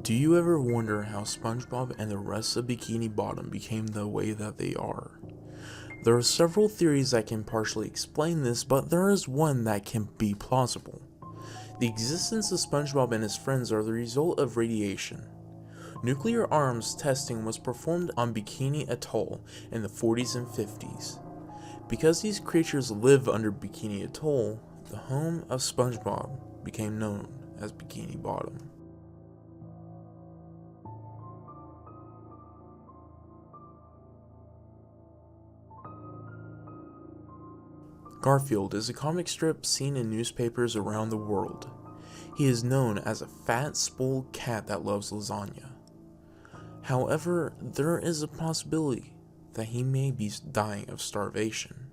Do you ever wonder how SpongeBob and the rest of Bikini Bottom became the way that they are? There are several theories that can partially explain this, but there is one that can be plausible. The existence of SpongeBob and his friends are the result of radiation. Nuclear arms testing was performed on Bikini Atoll in the 40s and 50s. Because these creatures live under Bikini Atoll, the home of SpongeBob became known as Bikini Bottom. Garfield is a comic strip seen in newspapers around the world. He is known as a fat, spoiled cat that loves lasagna. However, there is a possibility that he may be dying of starvation.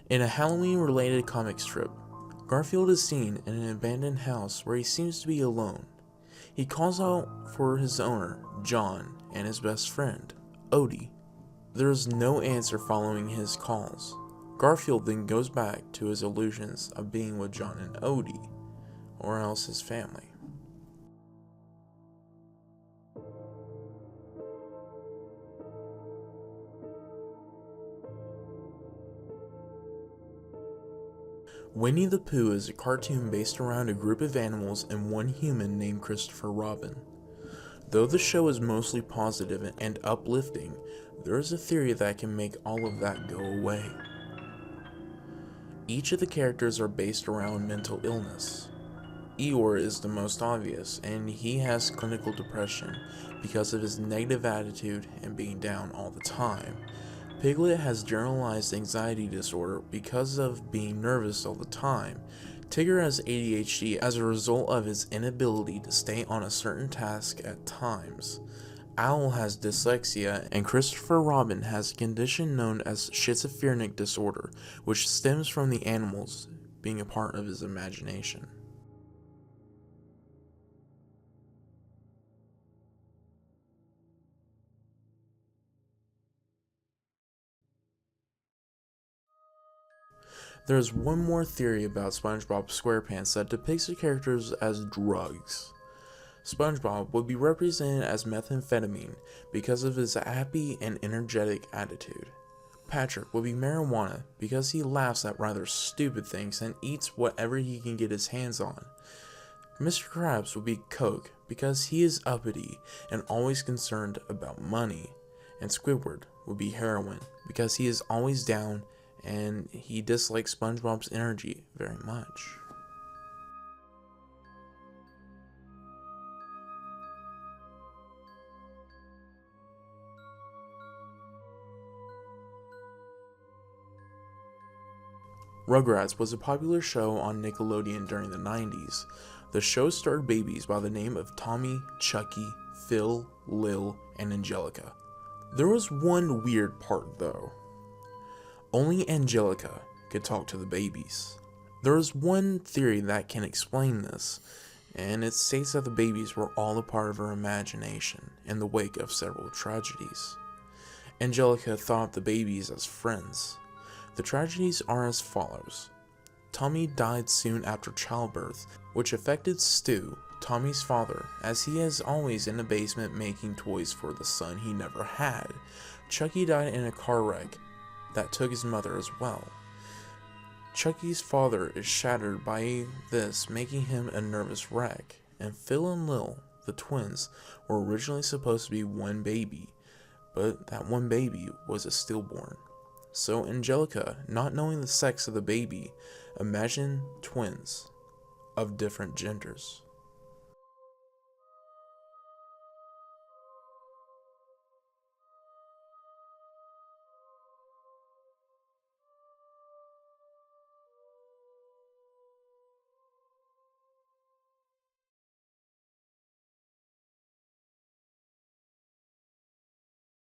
In a Halloween-related comic strip, Garfield is seen in an abandoned house where he seems to be alone. He calls out for his owner, John, and his best friend, Odie. There is no answer following his calls. Garfield then goes back to his illusions of being with John and Odie, or else his family. Winnie the Pooh is a cartoon based around a group of animals and one human named Christopher Robin. Though the show is mostly positive and uplifting, there is a theory that can make all of that go away. Each of the characters are based around mental illness. Eeyore is the most obvious, and he has clinical depression because of his negative attitude and being down all the time. Piglet has generalized anxiety disorder because of being nervous all the time. Tigger has ADHD as a result of his inability to stay on a certain task at times. Owl has dyslexia, and Christopher Robin has a condition known as schizophrenic disorder, which stems from the animals being a part of his imagination. There is one more theory about Spongebob Squarepants that depicts the characters as drugs. SpongeBob would be represented as methamphetamine because of his happy and energetic attitude. Patrick would be marijuana because he laughs at rather stupid things and eats whatever he can get his hands on. Mr. Krabs would be coke because he is uppity and always concerned about money. And Squidward would be heroin because he is always down and he dislikes SpongeBob's energy very much. Rugrats was a popular show on Nickelodeon during the 90s. The show starred babies by the name of Tommy, Chucky, Phil, Lil, and Angelica. There was one weird part though. Only Angelica could talk to the babies. There is one theory that can explain this, and it states that the babies were all a part of her imagination in the wake of several tragedies. Angelica thought the babies as friends. The tragedies are as follows. Tommy died soon after childbirth, which affected Stu, Tommy's father, as he is always in the basement making toys for the son he never had. Chucky died in a car wreck that took his mother as well. Chucky's father is shattered by this, making him a nervous wreck, and Phil and Lil, the twins, were originally supposed to be one baby, but that one baby was a stillborn. So Angelica, not knowing the sex of the baby, imagined twins of different genders.